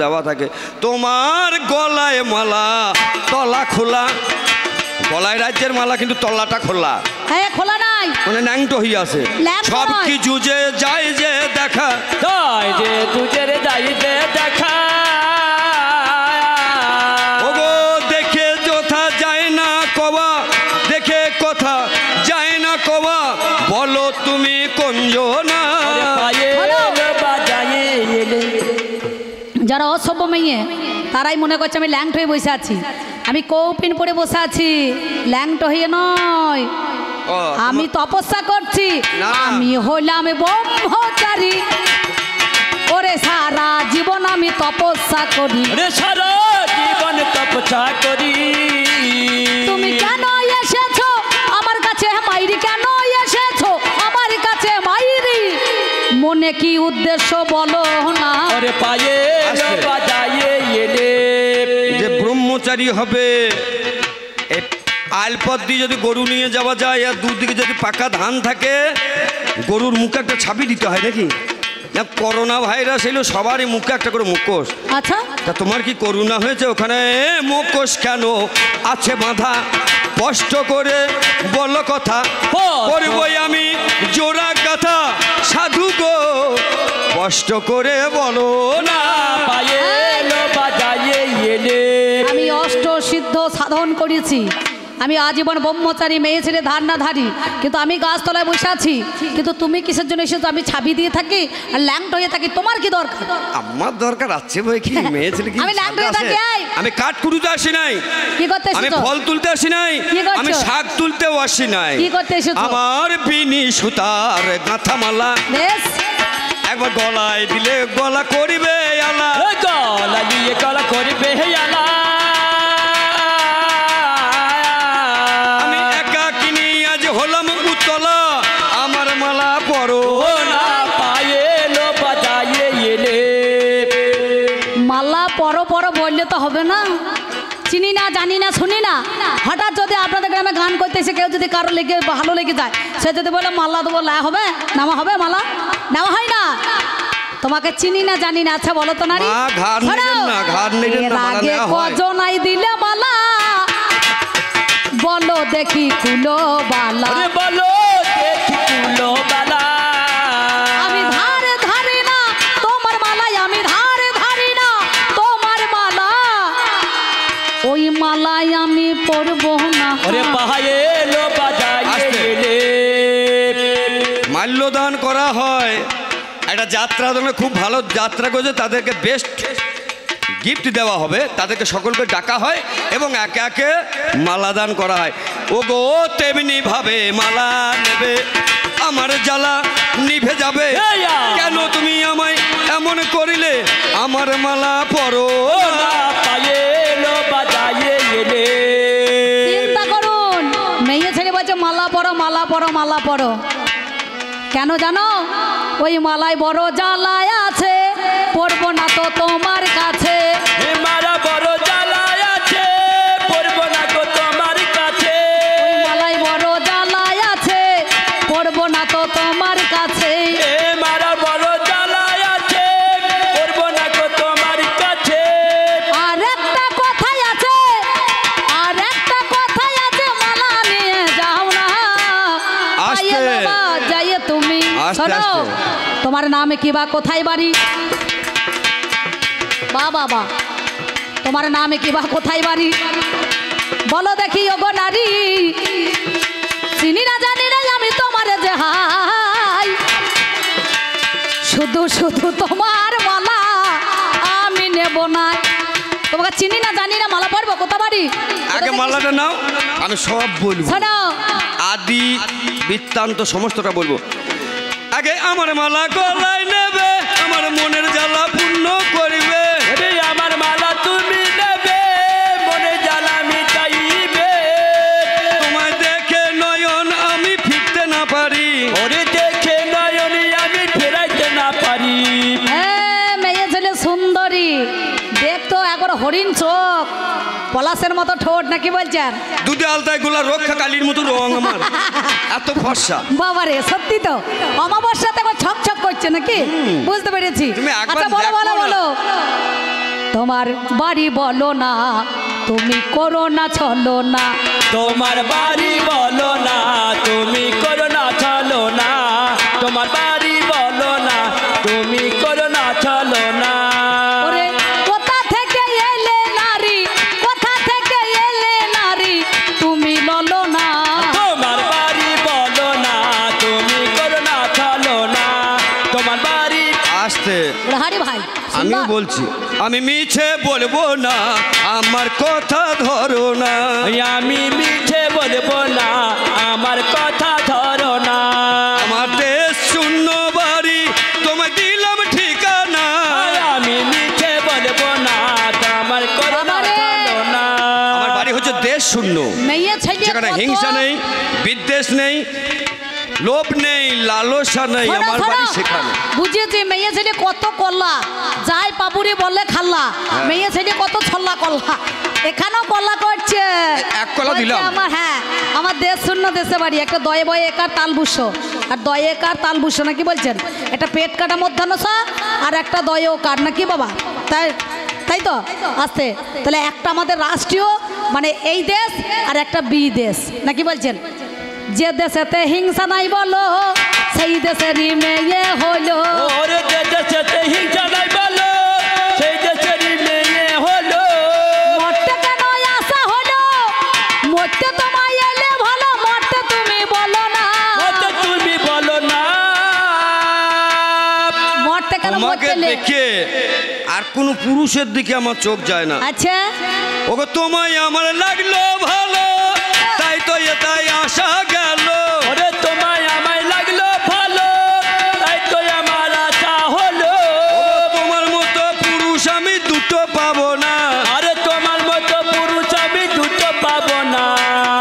দেওয়া থাকে। তোমার গলায় মালা তলা খোলা, গলায় রাজ্যের মালা কিন্তু তলাটা খোলা। হ্যাঁ খোলা নাই, মানে ন্যাংটো হয়ে আছে। সব কিছু যে যায় যে দেখা, যায় যে তুজে রে যাই যে দেখা, ওগো দেখে যথা যায় না কবা, দেখে কথা যায় না কবা, বলো তুমি কোনজনা। যারা অসভ্য মেয়ে তারাই মনে করছে আমি ল্যাংট হয়ে বসে আছি। আমি কৌপিন পরে বসে আছি, ল্যাংট হয়ে নয়। আমি তপস্যা করছি, আমি হইলাম ব্রহ্মচারী। ওরে সারা জীবন আমি তপস্যা করি, সারা জীবন তপস্যা করি। তুমি কেন এসেছো আমার কাছে মাইরি, কেন এসেছো আমার কাছে মাইরি, মনে কি উদ্দেশ্য বলো না। ওরে পায়ে বাজায়ে এলে যে ব্রহ্মচারী হবে, আলপথ দিয়ে যদি গরু নিয়ে যাওয়া যায় আর দুদিকে যদি পাকা ধান থাকে, গরুর মুখে একটা ছাপি দিতে হয় নাকি? না করোনা ভাইরাস এলো, সবারই মুখে একটা করে মুখোশ। আচ্ছা তা তোমার কি করোনা হয়েছে? ওখানে মুখোশ কেন আছে বাঁধা? কষ্ট করে বলো কথা, করবই আমি জোড়া কথা। সাধু গো কষ্ট করে বলো না। আমি অষ্ট সিদ্ধ সাধন করেছি, আমি আজীবন ব্রহ্মচারী, মেয়ে ছেলে ধারণাধারী, কিন্তু আমি গাছতলায় বসে আছি। কিন্তু তুমি কিসের জন্য এসেছো? আমি ছাবি দিয়ে থাকি আর ল্যাংট হয়ে থাকি, তোমার কি দরকার? আমার দরকার আছে বই কি, মেয়ে ছেলে কি আমি ল্যাংট হয়ে থাকি। আমি কাঠ কুড়ুতে আসি নাই, কি করতে এসেছো? আমি ফল তুলতে আসি নাই, আমি শাক তুলতেও আসি নাই। কি করতে এসেছো? আমার বিনি সুতার গাঁথা মালা, বেশ একবার গলায় দিলে গলা করিবে আলা, গলা দিয়ে গলা করিবে আলা। আমি একা কিনি আজ হলাম উতলা, আমার মালা পরো না। পায়ে লো বাজায়ে এলে মালা পরো পরো বললে তো হবে না। চিনি না, জানি না, শুনি না, হঠাৎ যদি আপনাদের গ্রামে গান করতেছে, কেউ যদি কারো লেগে ভালো লেগে যায়, সে যদি বলে মালা দেবো, লা হবে নেওয়া হবে? মালা নেওয়া হয় না। তোমাকে চিনি না, জানি না। আচ্ছা বলো তো নারী, আগে কজনাই দিলে মালা, বলো দেখি কুলো বালা, বলো দেখি কুলো বালা। আমি ধারে ধারি না তোমার মালাই, আমি ধারে ধারি না তোমার মালা, ওই মালাই আমি পরবো না। ওরে পায়ে লো বাজায়ে এলে মাল্যদান করা হয়। একটা যাত্রা দলে খুব ভালো যাত্রা করেছে, তাদেরকে বেস্ট গিফট দেওয়া হবে, তাদেরকে সকলকে ডাকা হয় এবং একে একে মালা দান করা হয়। ও গো তেমনি ভাবে মালা নেবে, আমার জ্বালা নিভে যাবে, কেন তুমি আমায় এমন করিলে, আমার মালা পরো না। পায়ে লো বাজায়ে এলে চিন্তা করুন, মেয়ে ছেলে বলছে মালা পরো, মালা পরো, মালা পরো। কেন জানো? ওই মালায় বড় জ্বালায় আছে, পরবো না তো তোমার কাছে। মালা বড় জ্বালায় আছে, পরবো না তো তোমার কাছে। ওই মালায় বড় জ্বালায় আছে, পরবো না তো তোমার কাছে। মালা বড় জ্বালায় আছে, পরবো না তো তোমার কাছে। আর একটা কথাই আছে, আর একটা কথাই আছে, মালা নিয়ে যাও না। আস্তে যাইয়ে তুমি শোনো, তোমার নামে কি বা কোথায় বাড়ি? বাবা তোমার নামে কি বা কোথায় বাড়ি? বলো দেখি ওগো নারী, চিনি না জানি না আমি তোমার যে হাই, শুধু শুধু তোমার মালা আমি নেব না। তোমাকে চিনি না জানি না, মালা পরবো, কোথা বাড়ি? আগে মালাটা নাও, আমি সব বলবো, শোনো আদি বৃত্তান্ত সমস্তটা বলবো। আগে আমার মালা গলায় নেবে, আমার মনের জ্বালা পূর্ণ করিবে। আমার মালা তুমি নেবে, মনে জ্বালা মিটাইবে। তোমায় দেখে নয়ন আমি ফিরতে না পারি, ওরে দেখে নয়ন আমি ফেরাইতে না পারি। মেয়ে ছেলে সুন্দরী, দেখতো একবার হরিণ চোখ, পলাশের মতো ঠোঁট, নাকি বলছেন? দুধে আলতায় গোলা রক্ষা কালীর মতো রং আমার, এত ফর্সা। বাবারে সত্যি তো, অমাবস্যাতে একবার ছক ছক করছে নাকি? বুঝতে পেরেছি। আচ্ছা বলো বলো বলো, তোমার বাড়ি বলো না, তুমি করো না চলো না। তোমার বাড়ি বলো না, তুমি করো না চলো না। তোমার বাড়ি বলো না, তুমি করো না চলো না। ওরে কোথা থেকে এলে নারী, কোথা থেকে এলে নারী, তুমি ললো না। তোমার বাড়ি বলো না, তুমি করো না চলো না। তোমার বাড়ি আসতে হারি ভাই আমিও বলছি, আমি মিছে বলবো না, আমার কথা ধরো না। আমি মিছে বলবো না, আমার কথা ধরো না। আমার দেশ শূন্য বাড়ি, তোমায় দিলাম ঠিকানা। আমি মিছে বলবো না, আমার করো না চলো না। আমার বাড়ি হচ্ছে দেশ শূন্য, মেয়ে ছেলে যেখানে কত- হিংসা নেই, বিদ্বেষ নেই, লোভ নেই, লালসা নেই। শোনো, আমার শোনো। বাড়ি সেখানে। বুঝেছি মেয়ে ছেলে কত কল্লা, যাই পাপুরি বলে খাল্লা। মেয়ে ছেলে কত ছল্লা কল্লা, এখানেও কল্লা করছে। এক কলা বলছে দিলাম। আমার, হ্যাঁ আমার দেশ শূন্য দেশে বাড়ি, একটা দয়ে বয়ে একার তাল বুসো, আর দয়ে একার তাল বুসো নাকি বলছেন, এটা পেট কাটা মধ্যাহ্নসা, আর একটা দয়ে ও কার নাকি বাবা, তাই তাই তো আসতে। তাহলে একটা আমাদের রাষ্ট্রীয় মানে এই দেশ, আর একটা বিদেশ নাকি বলছেন। যে দেশেতে হিংসা নাই বলো, সেই দেশেরই মেয়ে হলো। ওরে দেশেতে হিংসা নাই বলো, সেই দেশেরই মেয়ে হলো। মরতে কেন আসা হলো, মরতে তোমায় এলে ভালো, মরতে তুমি বলো না। ওতে তুমি বলো না। মরতে কেন তোমাকে মরতে এলে? দেখে আর কোনো পুরুষের দিকে আমার চোখ যায় না। আচ্ছা ওগো তোমায় আমার লাগলো ভালো, তাই তো এটাই আসা গেল। ওরে তোমায় আমায় লাগলো ভালো, তাই তো আমার আশা হলো। তোমার মতো পুরুষ আমি দুটো পাবো না। আরে তোমার মতো পুরুষ আমি দুটো পাবো না।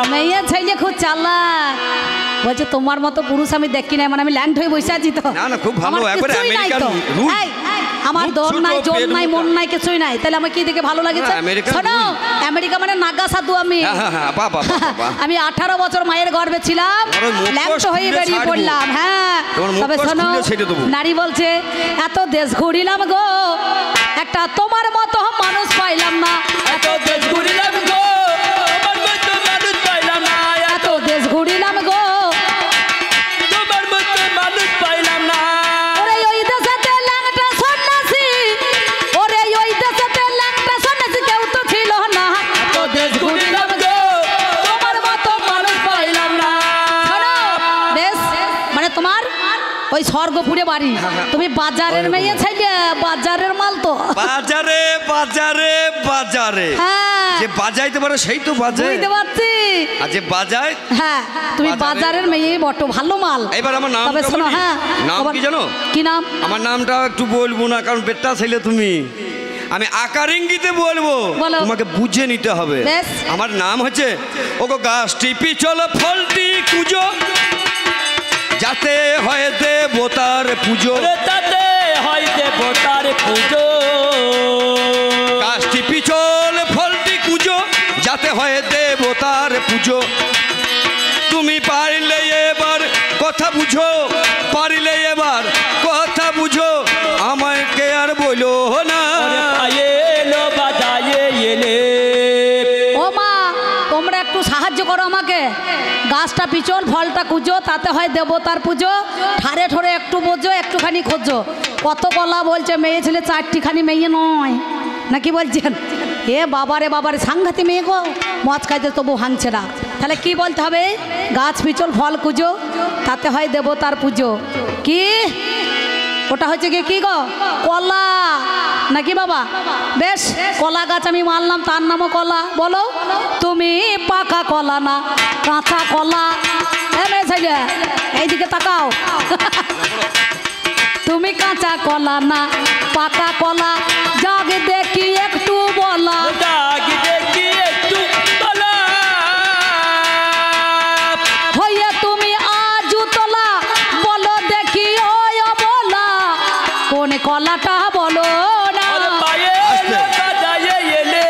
মেয়ে ছেলে খুব চালাক, বলছে তোমার মতো পুরুষ আমি দেখি নাই, মানে আমি ল্যান্ড হয়ে বসে আছি তো। না, না, খুব ভালো, আমার একবারে কিছুই নাই আমেরিকান তো। রুল। এই, আমার মুখ দর ছোট, নাই, জোর পেট নাই, মোটা। মন নাই, কিছুই নাই, তাহলে আমার কি দেখে ভালো লাগেছে? না, আমেরিকান শোনো, রুল। আমেরিকা মানে নাগা সাধু আমি। হ্যাঁ, হ্যাঁ, হ্যাঁ, বাহ, বাহ, বাহ, বাহ। আমি 18 বছর মায়ের গর্ভে ছিলাম, তোমার ওই মুখোশ ল্যাংটো হয়ে খুলে বেরিয়ে ছাড়বো। পড়লাম। হ্যাঁ তোমার তবে মুখোশ শোনো, খুলে ছেড়ে দেবো। নারী বলছে এত দেশ ঘুরিলাম গো, একটা তোমার মতো মানুষ পাইলাম না। এত দেশ ঘুরিলাম গো, তোমার মতো মানুষ পাইলাম না। এত দেশ ঘুরিলাম গো, তোমার মতো মানুষ পাইলাম না। ওরে ওই দেশেতে ল্যাংটা সন্ন্যাসী, ওরে ওই দেশেতে ল্যাংটা সন্ন্যাসী কেউ তো ছিল না। এত দেশ ঘুরিলাম গো, তোমার মতো মানুষ পাইলাম না। শোনো, বেশ মানে তোমার ওই স্বর্গপুরে বাড়ি, তুমি বাজারের মেয়ে ছেলে, বাজারের মাল তো। বাজারে বাজারে বাজারে হ্যাঁ যে বাজাইতে পারে সেই তো বাজে। বুঝতে পারছি। আর যে বাজায়, হ্যাঁ তুমি বাজারে- বাজারের মেয়ে বটো, ভালো মাল। এবার আমার নামটা তবে শোনো, বলি। হ্যাঁ নাম তোমার- কি জানো? কি নাম? আমার নামটা একটু বলবো না, কারণ বেটা ছেলে তুমি, আমি আকার ইঙ্গিতে বলবো, বলো। তোমাকে বুঝে নিতে হবে। বেশ। আমার নাম হচ্ছে ওগো গাছটি পিছল ফলটি কুজো, যাতে হয় দেবতার পুজো। ওরে তাতে হয় দেবতার পুজো। গাছটি পিছল ফলটি কুজো, যাতে হয় দেবতার পুজো। তুমি পারলে এবার কথা বুঝো, পারলে এবার কথা বুঝো, আমাকে আর বলো না। ওরে পায়ে এলো বাজায়ে এলে। ও মা, তোমরা একটু সাহায্য করো আমাকে। গাছটা পিছল, ফলটা কুজো, তাতে হয় দেবতার পুজো। ঠারে ঠোরে একটু বোঝো, একটুখানি খোঁজো। কত কলা বলছে মেয়ে ছেলে, 4টিখানি মেয়ে নয় নাকি বলছেন? এ বাবারে বাবারে, সাংঘাতি মেয়ে গো, মদ খাইতে তবু ভাঙছে না। তাহলে কি বলতে হবে? গাছ পিছল ফল কুজো, তাতে হয় দেবতার পুজো। কি ওটা হচ্ছে কি গো? কলা নাকি বাবা? বেশ, কলা গাছ আমি মানলাম, তার নামও কলা। বলো তুমি পাকা কলা না কাঁচা কলা? এইদিকে তাকাও। তুমি কাঁচা কলা না পাকা কলা, জাগ দেখি একটু বলা। জাগি দেখি একটু বলা। হইয়া তুমি আজু তোলা, বলো দেখি ওই বলা, কোন কলাটা বলো না। ওরে পায়ে এলো বাজায়ে এলে।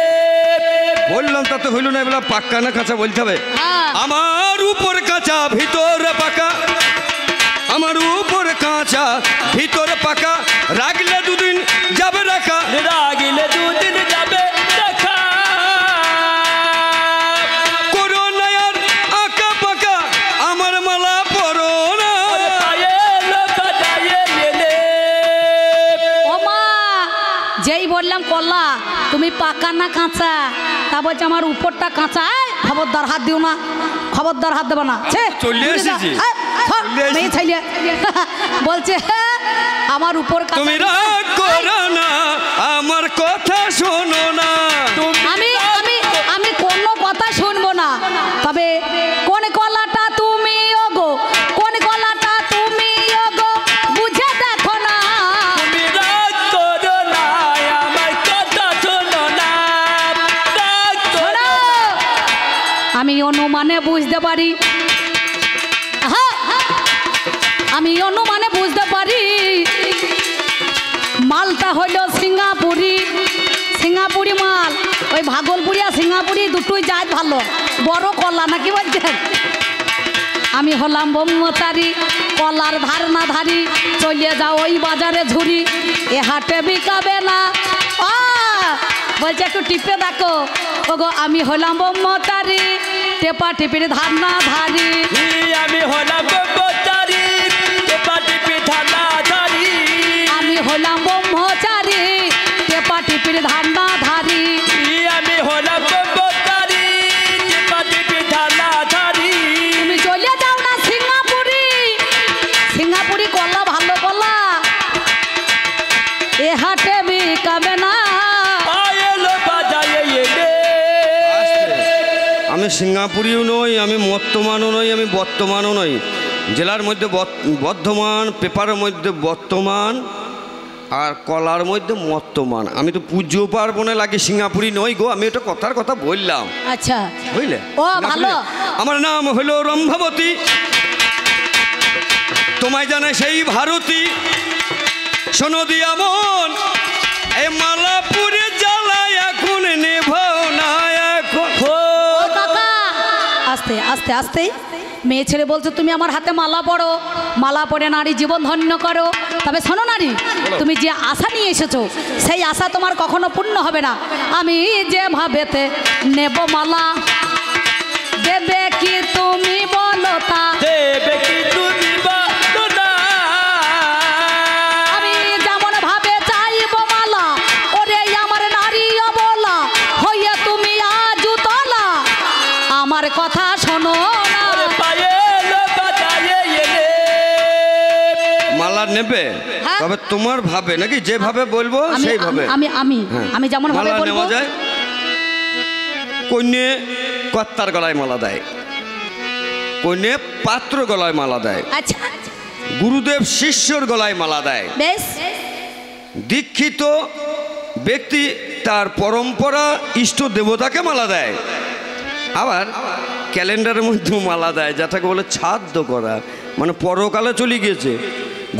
বললাম তাতে হইল না, এবার পাক্কা না কাঁচা বলতে হবে। হ্যাঁ। আমার উপর কাঁচা ভিতর পাকা, আমার উপর কাঁচা ভিতর পাকা, রাখলে দুদিন যাবে রাখা। রাগিলে দুদিন বললাম কলা তুমি পাকা না কাঁচা, তা বলছে আমার উপরটা কাঁচা। এই, খবরদার হাত দিও না, খবরদার হাত দেবো না। ছে, চলে দূরে যা। এসেছি। এই, সর, চলে এসেছি। মেয়ে ছেলে। বলছে আমার উপর কাঁচা। তুমি রাগ করো না, আমার কথা শোনো না। আমি আমি আমি কোনো কথা শুনবো না, তবে কোন কলাটা তুমি ওগো, কোন কলাটা তুমি ওগো বুঝে দেখো না। তুমি রাগ করো না, আমার কথা শোনো না, রাগ করো শোনো, আমি অনুমানে বুঝতে পারি, হ্যাঁ, আমি অনুমানে বুঝতে পারি মালটা হইল সিঙ্গাপুরি, সিঙ্গাপুরি মাল। ওই ভাগলপুরি আর সিঙ্গাপুরি দুটোই জাত ভালো, বড় কলা নাকি বলছেন। আমি হলাম ব্রহ্মচারী, কলার ধার না ধারি, চলে যাও ওই বাজারে ঝুরি, এ হাটে বিকাবে না। বলছে একটু টিপে দেখো, ওগো আমি হলাম ব্রহ্মচারী, টেপা টিপির ধার না ধারি। আমি হলাম ব্রহ্মচারী, টেপা টিপি ধানা ধারি। আমি হলাম ব্রহ্মচারী, টেপা টিপির ধার না ধারি। আমি হলাম ব্রহ্মচারী, টেপা টিপি ধানা ধারি। তুমি চলে যাও না সিঙ্গাপুরি, সিঙ্গাপুরি কলা ভালো কলা, এ হাটে বিকাবে না। আয়েলো বাজায়ে এলে। আমি সিঙ্গাপুরিও নই, আমি মর্তমানও নই, আমি বর্তমানও নই। জেলার মধ্যে বর্ধমান, পেপারের মধ্যে বর্তমান, আর কলার মধ্যে মর্তমান। আমি তো পুজো পার্বণে লাগে সিঙ্গাপুরি নই গো, আমি এটা কথার কথা বললাম, আচ্ছা, বুঝলে? ও ভালো। আমার নাম হলো রম্ভাবতী, তোমায় জানে সেই ভারতী। শোনো দিয়া মন, এই মালাপুরে জ্বালায় এখন নেভাও না এখন। ও কাকা, আস্তে আস্তে আস্তে। মেয়ে ছেলে বলছে তুমি আমার হাতে মালা পড়ো, মালা পরে নারী জীবন ধন্য করো। তবে শোনো নারী, তুমি যে আশা নিয়ে এসেছো সেই আশা তোমার কখনো পূর্ণ হবে না। আমি যে ভাবেতে নেব মালা, দেবে কি তুমি বলো তা। দেবে কি তুমি বলো না। আমি যেমন ভাবে চাইব মালা, ওরে আমার নারী অবলা, হইয়া তুমি আজ উতলা, আমার কথা শোনো না। ওরে পায়েলো বাজায়ে এলে। মালা নেবে, হ্যাঁ। তবে তোমার ভাবে নাকি, যেভাবে বলবো আমি সেইভাবে। আমি আমি হ্যাঁ। আমি যেমন ভাবে মালা বলবো। নেওয়া যায়। কন্যে কর্তার গলায় মালা দেয়, কন্যে পাত্র গলায় মালা দেয়, আচ্ছা, গুরুদেব শিষ্যর গলায় মালা দেয়, বেশ। দীক্ষিত ব্যক্তি তার পরম্পরা ইষ্ট দেবতাকে মালা দেয়। আবার ক্যালেন্ডারের মধ্যে মালা দেয়, যেটাকে বলে ছাদ্য করা, মানে পরকালে চলে গিয়েছে।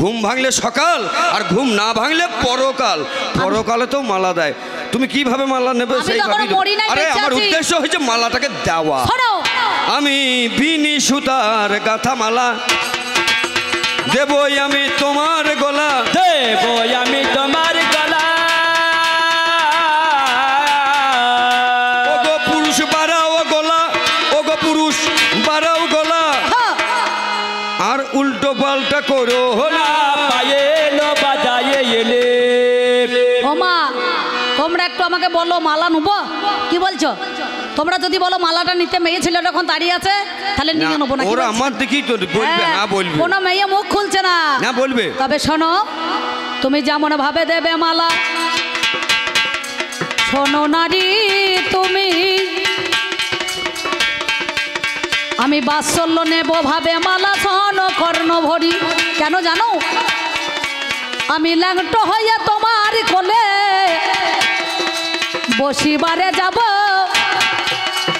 ঘুম ভাঙলে সকাল, আর ঘুম না ভাঙলে পরকাল। পরকালে তো মালা দেয়। তুমি কিভাবে মালা নেবে আমি সেইভাবেই তখনও মরি নাই, আরে বেঁচে আমার আছি। উদ্দেশ্য হচ্ছে মালাটাকে দেওয়া। শোনো, আমি বিনি সুতার গাথা মালা দেবই আমি তোমার গলা। দেবো আমি তোমার গলা। ওগো পুরুষ বাড়াও গলা, ওগো পুরুষ বাড়াও গলা, হ্যাঁ, আর উল্টো পাল্টা করো না। পায়েলো বাজায়ে এলে। ও মা, তোমরা একটু আমাকে বলো মালা নেবো, কি বলছো? তোমরা যদি বলো মালাটা নিতে, মেয়ে ছেলেটা এখন দাঁড়িয়ে আছে, তাহলে নিয়ে নেবো না। ওরা আমার দেখেই তো বলবে, হ্যাঁ বলবে, কোনো মেয়ে মুখ খুলছে না। না বলবে। তবে শোনো, তুমি যেমন ভাবে দেবে মালা, শোনো নারী তুমি, আমি বাৎসল্য নেব ভাবে মালা, শোনো কর্ণ ভরি। কেন জানো? আমি ল্যাংটো হইয়া তোমার কোলে বসিবারে যাব,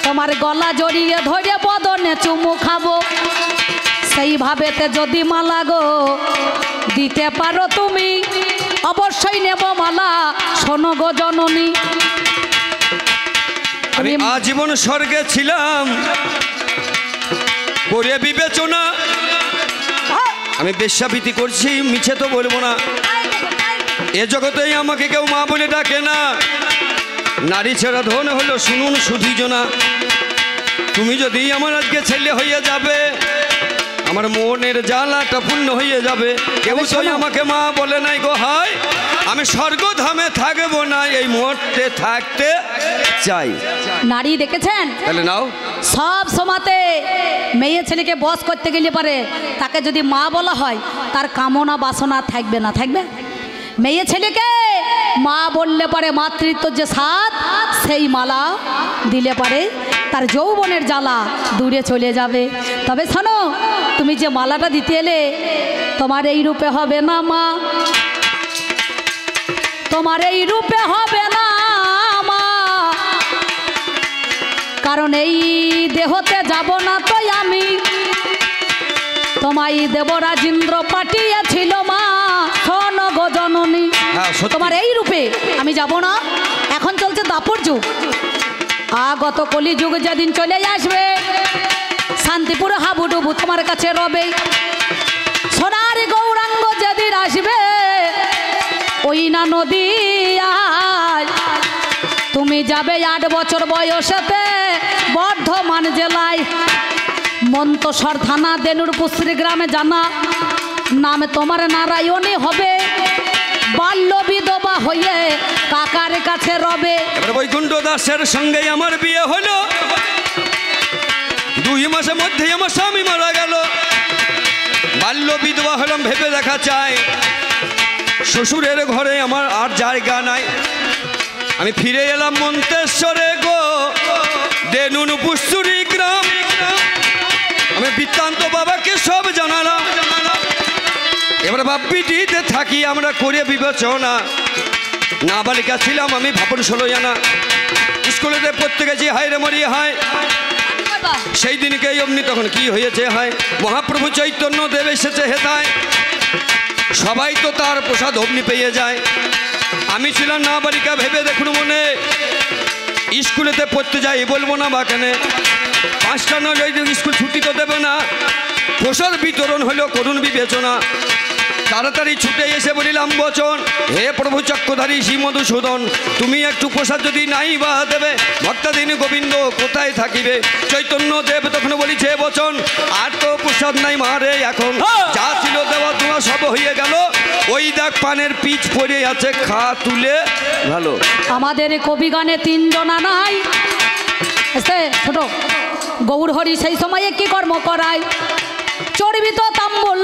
তোমার গলা জড়িয়ে ধরে বদনে চুমু খাবো। সেইভাবেতে যদি মালা গো দিতে পারো তুমি, অবশ্যই নেব মালা, শোনো গো জননী। আমি আজীবন স্বর্গে ছিলাম করে বিবেচনা, আমি বেশ্যাবৃত্তি করছি, মিছে তো বলবো না। এ জগতেই আমাকে কেউ মা বলে ডাকে না, নারী ছেড়া ধন হলো শুনুন সুধীজনা। তুমি যদি আমার আজকে ছেলে হয়ে যাবে, আমার মনের জ্বালাটা পূর্ণ হয়ে যাবে। কেউ তো আমাকে মা বলে নাই গো, হায় আমি স্বর্গধামে থাকবো না, এই মুহূর্তে থাকতে চাই। নারী দেখেছেন, তাহলে নাও। সব সময়তে মেয়ে ছেলেকে বস করতে গেলে পারে তাকে যদি মা বলা হয় তার কামনা বাসনা থাকবে না, থাকবে? মেয়ে ছেলেকে মা বললে পারে মাতৃত্ব যে স্বাদ, সেই মালা দিলে পারে তার যৌবনের জ্বালা দূরে চলে যাবে। তবে শোনো, তুমি যে মালাটা দিতে এলে, তোমার এই রূপে হবে না মা, তোমার এই রূপে হবে না মা, কারণ এই দেহতে যাব না তো আমি, তোমায় দেবরাজেন্দ্র পাঠিয়েছিল মা, শোন গো জননী। তোমার এই রূপে আমি যাব না। এখন চলছে দাপর যুগ, আগত কলি যুগ যেদিন চলে আসবে, শান্তিপুর হাবুডুবু তোমার কাছে রবে, সোনার গৌরাঙ্গ যেদিন আসবে, ওই না নদী তুমি যাবে 8 বছর বয়সেতে বর্ধমান জেলায় মন্তসর থানা দেনুরপুশ্রী গ্রামে জানা, নামে তোমার নারায়ণী হবে, বাল্য বিধবা হয়ে কাকার কাছে রবে। বৈকুণ্ঠ দাসের সঙ্গে আমার বিয়ে হলো, 2 মাসের মধ্যে আমার স্বামী মারা গেল, বাল্য বিধবা হলাম, ভেবে দেখা চাই শ্বশুরের ঘরে আমার আর জায়গা নাই। আমি ফিরে এলাম মন্তেশ্বরে গো দেনুরপুশ্রী গ্রাম। আমি বৃত্তান্ত বাবাকে সব জানালাম। এবার বাপ্পিটিতে থাকি আমরা করে বিবেচনা, নাবালিকা ছিলাম আমি, ভাবন 16 জানা, স্কুলেতে পড়তে গেছি, হায় রে মরি হায়। সেই দিনকে অমনি তখন কি হয়েছে হয়, মহাপ্রভু চৈতন্য দেব এসেছে হেতায়, সবাই তো তার প্রসাদ অমনি পেয়ে যায়। আমি ছিলাম নাবালিকা, ভেবে দেখুন মনে, স্কুলেতে পড়তে যাই বলবো না বা কেন, 5টা নয় স্কুল ছুটি তো দেবে না, প্রসাদ বিতরণ হলো করুণ বিবেচনা। তাড়াতাড়ি ছুটে এসে বলিলাম বচন, হে প্রভু চক্রধারী শ্রী মধুসূদন, তুমি একটু প্রসাদ যদি নাই বা দেবে, ভক্তাধীন গোবিন্দ কোথায় থাকিবে? চৈতন্য দেব তখন বলিছে বচন, আর তো প্রসাদ নাই মারে, এখন যা ছিল দেওয়া তোমা সব হয়ে গেল, ওই দেখ পানের পিচ পড়ে আছে, খা তুলে ভালো। আমাদের কবি গানে 3 জনা নাই, ছোট গৌরহরি সেই সময়ে কি কর্ম করায়, চর্বিত তাম্বুল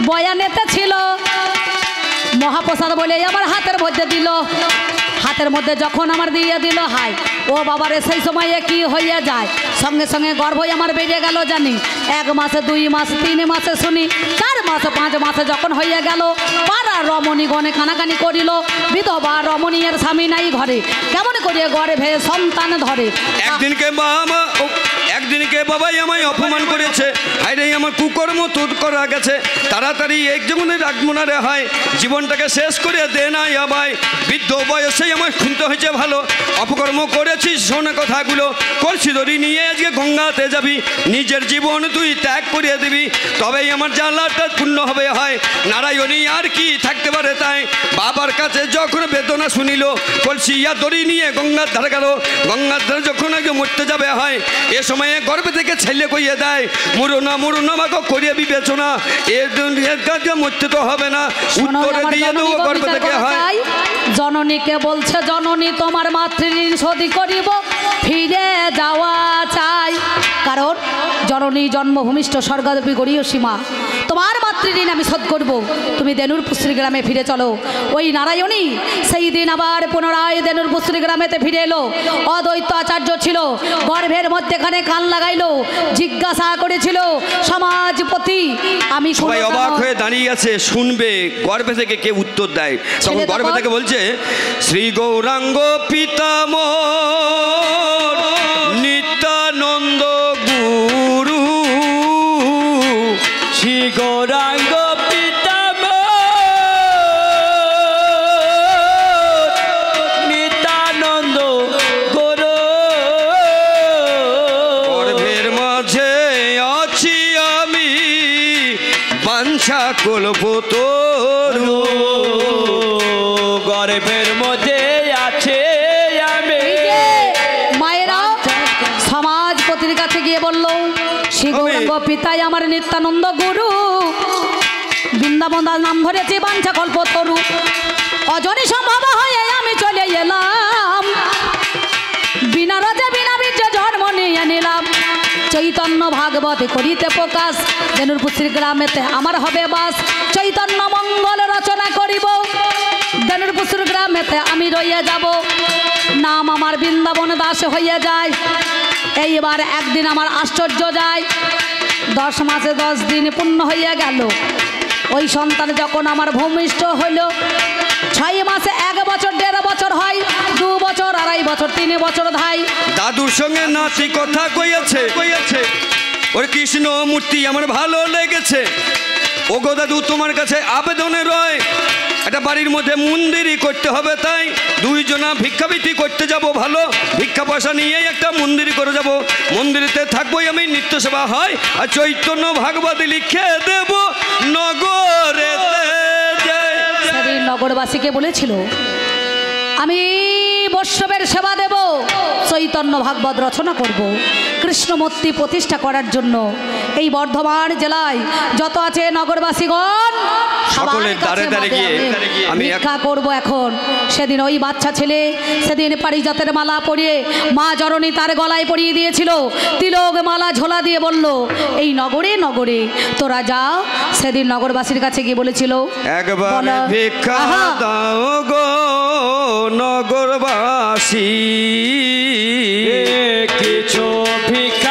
বয়ানেতে ছিল, মহাপ্রসাদ বলে আমার হাতের মধ্যে দিল, হাতের মধ্যে যখন আমার দিয়ে দিল, হাই ও বাবারে সেই সময়ে কি হয়ে যায়, সঙ্গে সঙ্গে গর্ভই আমার বেড়ে গেল জানি, 1 মাসে 2 মাস 3 মাসে শুনি, 4 মাসে 5 মাসে যখন হয়ে গেল, পাড়া রমণী গণে কানাকানি করিল, বিধবা রমণীর স্বামী নাই ঘরে, কেমন করিয়ে গর্ভে সন্তান ধরে। একদিনকে বাবাই আমায় অপমান করেছে, হায় রে আমার কুকর্ম তুদ করা গেছে, তাড়াতাড়ি এক জীবনের আগমনারে হয়, জীবনটাকে শেষ করে দে নাই আমায়, বৃদ্ধ বয়সেই আমার শুনতে হয়েছে ভালো, অপকর্ম করেছিস শোনা কথাগুলো, কলসি দড়ি নিয়ে আজকে গঙ্গাতে যাবি, নিজের জীবন তুই ত্যাগ করিয়ে দিবি, তবেই আমার জ্বালাটা পূর্ণ হবে হয়, নারায়ণী আর কি থাকতে পারে তাই। বাবার কাছে যখন বেদনা শুনিল, কলসি দড়ি নিয়ে গঙ্গার ধারে গেল, গঙ্গার ধারে যখন আগে মরতে যাবে হয়, এ সময়ে গর্ভে থেকে ছেলে কইয়ে দেয়, মুরুনা মাকে করিয়ে বিবেচনা, এর কাজে মরতে তো হবে না, উত্তরে দিয়ে দেবো গর্ভে থেকে হয়। জননীকে বলছে, জননী তোমার মাতৃঋণ শোধ করিব, ফিরে যাওয়া চাই, কারণ জননী জন্মভূমিষ্ঠ স্বর্গদেবী গড়ীয় সীমা, তোমার মাতৃঋণ আমি শোধ করব, তুমি দেনুরপুশ্রী গ্রামে ফিরে চলো। ওই নারায়ণী সেই দিন আবার পুনরায় দেনুরপুশ্রী গ্রামেতে ফিরে এলো, অদ্বৈত আচার্য ছিল, গর্ভের মধ্যেখানে কান লাগাইলো, জিজ্ঞাসা করেছিল সমাজপতি, আমি সবাই অবাক হয়ে দাঁড়িয়ে আছে, শুনবে গর্ভে থেকে কে উত্তর দেয়, তখন গর্ভে থেকে বলছে, শ্রী গৌরাঙ্গ পিতামহ নিত্যানন্দ গুরু, শ্রী গৌরাঙ্গ পিতামহ নিত্যানন্দ গুরু, গর্ভের মাঝে আছি আমি বাঞ্ছা কল্পতরু, গর্ভের মধ্যে আছে আমি। মায়েরা সমাজপতির কাছে গিয়ে বলল, শ্রী গৌরাঙ্গ পিতাই আমার নিত্যানন্দ গুরু, বৃন্দাবন নাম ধরেছে বাঞ্ছা কল্পতরু, অজনী সম্ভব হয়ে আমি চলে এলাম, বিনা রজে বিনা বীর্যে জন্ম নিয়ে নিলাম। চৈতন্য ভাগবতে করিতে প্রকাশ, ধেনুরপুত্রীর গ্রামেতে আমার হবে বাস। চৈতন্য মঙ্গল রচনা করিব, ধেনুরপুত্রীর গ্রামেতে আমি রইয়া যাব। নাম আমার বৃন্দাবন দাস হইয়া যায়। এইবার একদিন আমার আশ্চর্য যায়, 10 মাসে 10 দিন পূর্ণ হইয়া গেল। ওই সন্তান যখন আমার ভূমিষ্ঠ হইল, 6 মাসে 1 বছর 1.5 বছর হয়, 2 বছর 2.5 বছর 3 বছর ধাই। দাদুর সঙ্গে নাতি কথা কইয়াছে, ওর কৃষ্ণ মূর্তি আমার ভালো লেগেছে। ও গো দাদু, তোমার কাছে আবেদনে রয়, একটা বাড়ির মধ্যে মন্দিরই করতে হবে। তাই 2 জনা ভিক্ষাবৃত্তি করতে যাব, ভালো ভিক্ষা পয়সা নিয়েই একটা মন্দির করে যাব। মন্দিরেতে থাকবোই আমি, নিত্য সেবা হয়, আর চৈতন্য ভাগবত লিখে দেব নগরে। সেদিন নগরবাসীকে বলেছিল আমি বৈষ্ণবের সেবা দেব, চৈতন্য ভাগবত রচনা করব, কৃষ্ণমূর্তি প্রতিষ্ঠা করার জন্য। এই বর্ধমান জেলায় যত আছে নগরবাসীগণ সকলের দ্বারে দ্বারে গিয়ে আমি ভিক্ষা করব এখন। সেদিন ওই বাচ্চা ছেলে সেদিন পারিজাতের মালা পরিয়ে মা জননী তার গলায় পরিয়ে দিয়েছিল, তিলক মালা ঝোলা দিয়ে বলল এই নগরে নগরে তোরা যা। সেদিন নগরবাসীর কাছে গিয়ে বলেছিল একবার ভিক্ষা দাও গো নগরবাসী, কিছু ভিক্ষা